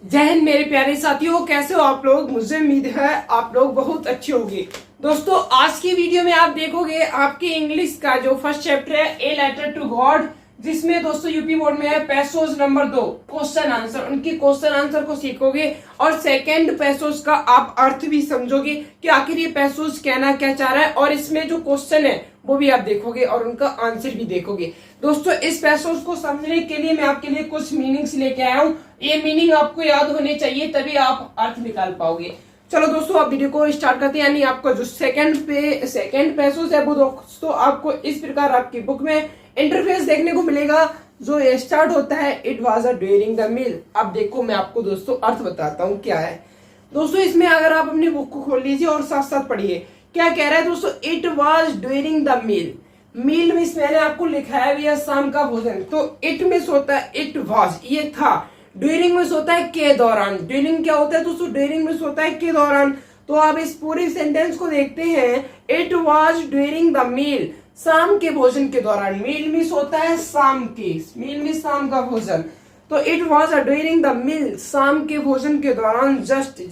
जय हिंद मेरे प्यारे साथियों, कैसे हो आप लोग। मुझे उम्मीद है आप लोग बहुत अच्छे होंगे। दोस्तों आज की वीडियो में आप देखोगे आपके इंग्लिश का जो फर्स्ट चैप्टर है ए लेटर टू गॉड, जिसमें दोस्तों यूपी बोर्ड में है पैसेज नंबर 2 क्वेश्चन आंसर। उनके क्वेश्चन आंसर को सीखोगे और सेकंड पैसेज का आप अर्थ भी समझोगे कि आखिर ये पैसेज कहना क्या चाह रहा है, और इसमें जो क्वेश्चन है वो भी आप देखोगे और उनका आंसर भी देखोगे। दोस्तों इस पैसेज को समझने के लिए मैं आपके लिए कुछ मीनिंग्स लेके आया हूँ। ये मीनिंग आपको याद होने चाहिए, तभी आप अर्थ निकाल पाओगे। चलो दोस्तों आप वीडियो को स्टार्ट करते हैं। यानी आपका जो सेकंड पैसेज है वो दोस्तों आपको इस प्रकार आपकी बुक में इंटरफेस देखने को मिलेगा, जो स्टार्ट होता है it was a during the meal. अब देखो मैं आपको दोस्तों अर्थ बताता हूँ क्या है। दोस्तों इसमें अगर आप अपनी बुक को खोल लीजिए और साथ साथ पढ़िए क्या कह रहा है दोस्तों। It was during the meal. Meal means मैंने आपको लिखाया भी है शाम का भोजन, तो इट मीन्स होता है इट वाज, ये था। ड्यूरिंग मीन्स होता है के दौरान। ड्यूरिंग क्या होता है दोस्तों, ड्यूरिंग मीन्स होता है के दौरान। तो आप इस पूरे सेंटेंस को देखते हैं, it was during the meal, शाम के भोजन के दौरान। मील मीन्स होता है शाम के, मील मीन्स शाम का भोजन। तो it was during the meal, शाम के भोजन के दौरान। जस्ट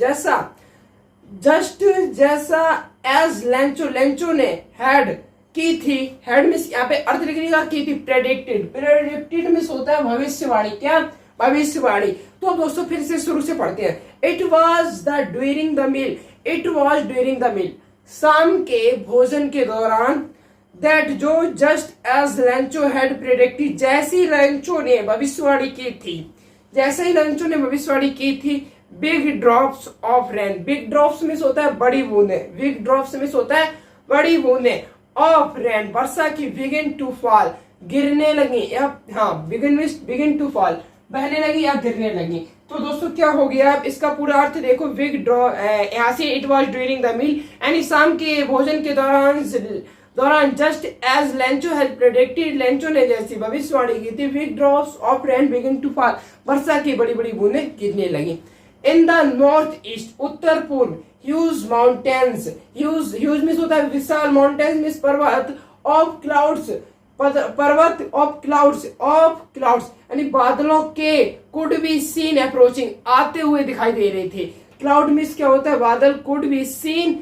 जैसा एज लेंचो, लेंचो ने हैड की थी। हैड मिस यहाँ पे अर्थ लिखने की थी। प्रेडिक्टेड मिस होता है भविष्यवाणी। क्या? भविष्यवाणी। तो दोस्तों फिर से शुरू से पढ़ते हैं। It was the during the meal, it was during the meal, शाम के भोजन के दौरान। दैट जो just as Lencho had predicted, जैसी लेंचो ने भविष्यवाणी की थी, जैसे ही लेंचो ने भविष्यवाणी की थी। Big drops of rain, big drops miss होता है बड़ी बूंदे, बिग ड्रॉप्स मिस होता है बड़ी बूंदे ऑफ रेन, वर्षा की, बिगिन टू फॉल, गिरने लगी। या हाँ बिगिन टू फॉल, बहने लगी या गिरने लगी। तो दोस्तों क्या हो गया, आप इसका पूरा अर्थ देखो। बिग ड्रॉ यहाँ से it was during the meal, यानी शाम के भोजन के दौरान just as Lencho had predicted, Lencho ने जैसी भविष्यवाणी की थी। Big drops of rain begin to fall, वर्षा की बड़ी बड़ी बूंदें गिरने लगी। इन द नॉर्थ ईस्ट, उत्तर पूर्व, ह्यूज माउंटेन्स, ह्यूज मीन्स होता है विशाल, माउंटेन्स मीन्स पर्वत, ऑफ क्लाउड्स, पर्वत, ऑफ क्लाउड्स यानी बादलों के, कुड बी सीन अप्रोचिंग, आते हुए दिखाई दे रहे थे। क्लाउड मीन्स क्या होता है बादल, कुड बी सीन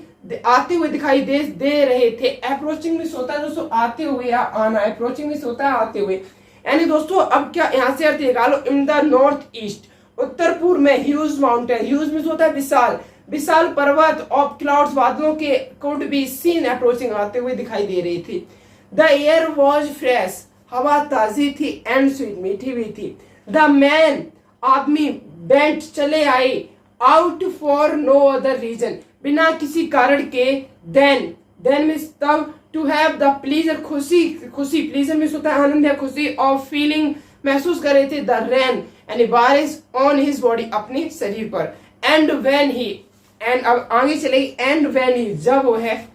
आते हुए दिखाई दे रहे थे। अप्रोचिंग मीन्स होता है दोस्तों आते हुए या आना, अप्रोचिंग मीन्स होता है आते हुए। यानी दोस्तों अब क्या यहाँ से अर्थ निकालो। इन द नॉर्थ ईस्ट, उत्तर पूर्व में, ह्यूज माउंटेन, ह्यूज मीन्स होता है विशाल, विशाल पर्वत, ऑफ क्लाउड्स बादलों के, कुड बी सीन अप्रोचिंग आते हुए दिखाई दे रही थी। द एयर वॉज फ्रेश, हवा ताजी थी, एंड स्वीट मीठी भी थी। द मैन आदमी, बेंट चले आए, out for no other reason, बिना किसी कारण के। देन मीन्स तब, टू हैव द प्लीजर, खुशी, प्लीजर मीन्स होता है आनंद या खुशी, ऑफ फीलिंग महसूस कर रहे थे, द रेन यानी बारिश, ऑन हिज बॉडी अपने शरीर पर। एंड व्हेन ही, एंड अब आगे चलेगी, एंड व्हेन ही जब वो है,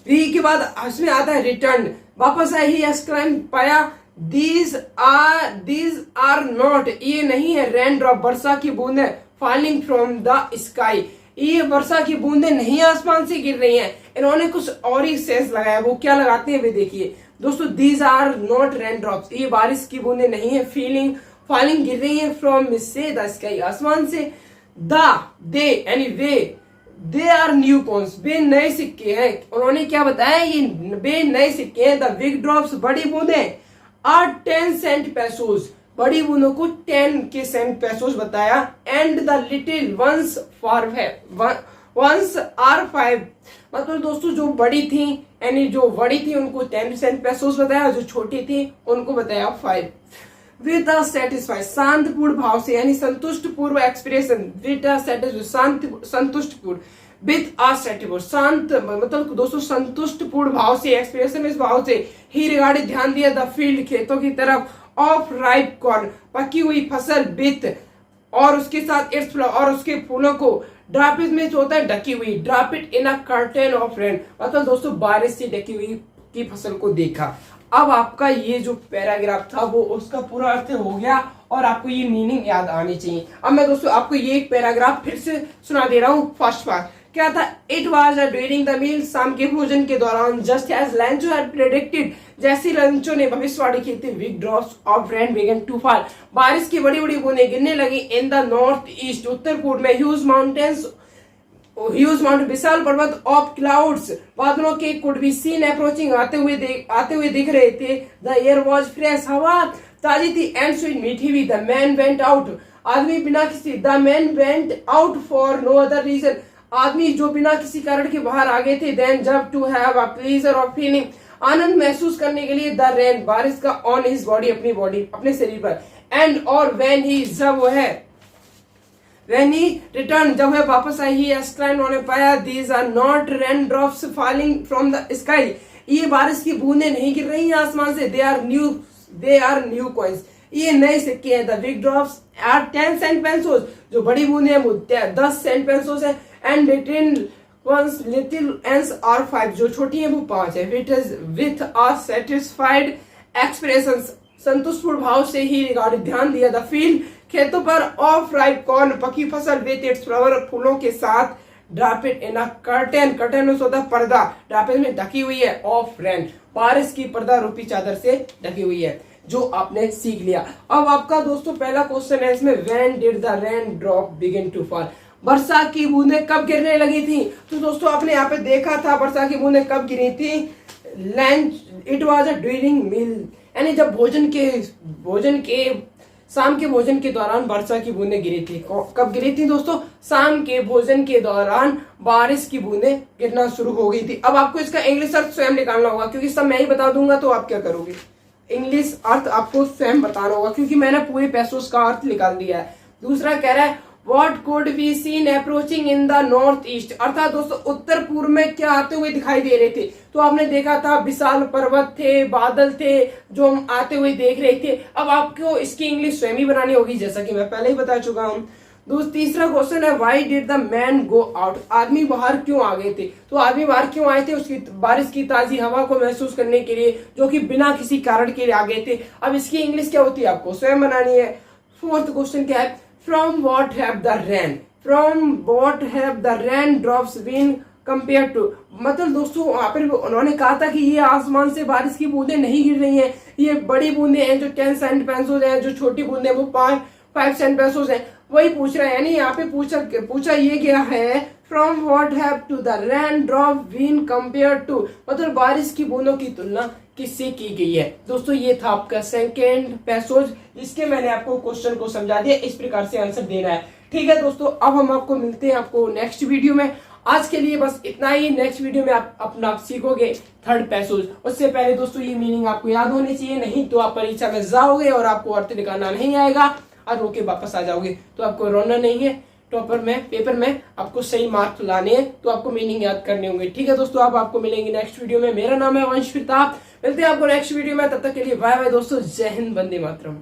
री के बाद उसमें आता है रिटर्न, वापस आए, ही एक्सक्लाइम पाया, दीज आर नॉट, ये नहीं है, रेन ड्रॉप वर्षा की बूंदें, फॉलिंग फ्रॉम द स्काई, ये वर्षा की बूंदें नहीं आसमान से गिर रही हैं। इन्होंने कुछ और ही सेंस लगाया, वो क्या लगाते हैं वे देखिए दोस्तों। These are not raindrops, ये बारिश की बूंदें नहीं है, फॉलिंग गिर रही है, फ्रॉम से द स्काई, आसमान से। दे यानी वे, दे आर न्यू कॉइन्स, वे नए सिक्के हैं। उन्होंने क्या बताया, ये वे नए सिक्के हैं। द बिग ड्रॉप्स, बड़ी बूंदें, आर 10 सेंट पैसोज, बड़ी बूंदों को 10 के सेंट पैसोज बताया। And the little ones are 5, मतलब दोस्तों जो बड़ी थी, यानी जो बड़ी थी उनको 10 सेंट पैसोज बताया, जो छोटी थी उनको बताया 5। विद अ सेटिस्फाइड, शांतिपूर्ण भाव से, यानी संतुष्ट पूर्व एक्सप्रेशन, विद अ सेटिस्फाइड, संतुष्ट पूर्व, विद अ सेटिस्फाइड, शांत मतलब दोस्तों संतुष्ट पूर्ण भाव से, एक्सप्रेशन इस भाव से। ही रिगार्डेड, ध्यान दिया, द फील्ड, खेतों की तरफ, ऑफ राइप कॉर्न, पकी हुई फसल, विथ और उसके साथ इट्स फ्लावर, और उसके फूलों को। ड्रॉप इट में होता है ढकी हुई, drop it in a curtain of rain, मतलब दोस्तों बारिश से ढकी हुई की फसल को देखा। अब आपका ये जो पैराग्राफ था वो उसका पूरा अर्थ हो गया और आपको ये मीनिंग याद आनी चाहिए। अब मैं दोस्तों आपको ये एक पैराग्राफ फिर से सुना दे रहा हूँ फर्स्ट पार्ट। क्या था? It was during the meal, शाम के भोजन के दौरान, just as Lencho had predicted, जैसी लेंचो ने भविष्यवाणी की थी, big drops of rain began to fall, बारिश की बड़ी बड़ी बूंदें गिरने लगी इन द नॉर्थ ईस्ट, उत्तर पूर्व में, ह्यूज माउंटेन्स, विशाल पर्वत, ऑफ क्लाउड्स, बादलों के, कुड बी सीन अप्रोचिंग, आते हुए दिख रहे थे, द एयर वॉज फ्रेश, हवा ताजी थी, एंड स्वीट, मीठी हुई, द मैन वेंट आउट, आदमी बिना किसी, the man went out for no other reason, आदमी जो बिना किसी कारण के बाहर आ गए थे, देन जब to have a pleasure of feeling, आनंद महसूस करने के लिए, द रेन, बारिश का, ऑन हिज बॉडी, अपने शरीर पर, एंड और व्हेन ही, जब वह When he returned, जब वह वापस आई, he exclaimed, उन्होंने पाया, these are not raindrops falling from the sky, ये बारिश की बूंदें नहीं गिर रही हैं आसमान से, they are new coins, ये नए सिक्के हैं, the big drops are 10 cent pesos, जो बड़ी बूंदें हैं वो 10 cent pesos है, and little ones are 5, जो छोटी हैं वो 5 है, with a satisfied expressions, संतुष्टपूर्ण भाव से ही रिगार्ड, ध्यान दिया, द फील्ड, खेतों पर, ऑफ राइप कॉर्न, पकी फसल, विथ इट्स फ्लावर, फूलों के साथ, ड्रापेड इन अ कर्टेन में होता पर्दा, ड्रापेड में ढकी हुई है, ऑफ रेन, बारिश की पर्दा रूपी चादर से ढकी हुई है, जो आपने सीख लिया। अब आपका दोस्तों पहला क्वेश्चन है इसमें, when did the rain drop begin to fall, वर्षा की बूंदें कब गिरने लगी थी? तो दोस्तों आपने यहाँ पे देखा था वर्षा की बूंदें कब गिरी थी, इट वॉज अ ड्यूरिंग मील, यानी जब शाम के भोजन के दौरान वर्षा की बूंदें गिरी थी। कब गिरी थी दोस्तों? शाम के भोजन के दौरान बारिश की बूंदें गिरना शुरू हो गई थी। अब आपको इसका इंग्लिश अर्थ स्वयं निकालना होगा, क्योंकि सब मैं ही बता दूंगा तो आप क्या करोगे, इंग्लिश अर्थ आपको स्वयं बताना होगा, क्योंकि मैंने पूरे पैसों का अर्थ निकाल दिया है। दूसरा कह रहा है, What could be seen approaching in the north east, अर्थात दोस्तों उत्तर पूर्व में क्या आते हुए दिखाई दे रहे थे? तो आपने देखा था विशाल पर्वत थे, बादल थे, जो हम आते हुए देख रहे थे। अब आपको इसकी इंग्लिश स्वयं ही बनानी होगी, जैसा कि मैं पहले ही बता चुका हूँ। तीसरा क्वेश्चन है, Why did the man go out, आदमी बाहर क्यों आ गए थे? तो आदमी बाहर क्यों आए थे? उसकी बारिश की ताजी हवा को महसूस करने के लिए, जो कि बिना किसी कारण के लिए आ गए थे। अब इसकी इंग्लिश क्या होती है आपको स्वयं बनानी है। फोर्थ क्वेश्चन क्या है, From what have the rain drops been compared to, मतलब दोस्तों वहां पर उन्होंने कहा था कि ये आसमान से बारिश की बूंदें नहीं गिर रही हैं, ये बड़ी बूंदें हैं जो 10 सेंट पेसोस हैं, जो छोटी बूंदें वो 5 सेंट पेसोस हैं। वही पूछ रहा है, यानी यहाँ पे पूछा ये गया है, from what have to the rain drop been compare to, मतलब बारिश की बूंदों की तुलना किससे की गई है। दोस्तों ये था आपका सेकंड पैसेज, इसके मैंने आपको क्वेश्चन को समझा दिया, इस प्रकार से आंसर देना है। ठीक है दोस्तों, अब हम आपको मिलते हैं आपको नेक्स्ट वीडियो में। आज के लिए बस इतना ही। नेक्स्ट वीडियो में आप सीखोगे थर्ड पैसेज। उससे पहले दोस्तों ये मीनिंग आपको याद होनी चाहिए, नहीं तो आप परीक्षा में जाओगे और आपको अर्थ निकालना नहीं आएगा और रो के वापस आ जाओगे। तो आपको रोना नहीं है, पेपर में आपको सही मार्क्स लाने हैं, तो आपको मीनिंग याद करने होंगे। ठीक है दोस्तों, अब आपको मिलेंगे नेक्स्ट वीडियो में। मेरा नाम है वंश प्रताप, मिलते हैं आपको नेक्स्ट वीडियो में। तब तक के लिए बाय बाय दोस्तों, जय हिंद, वंदे मातरम।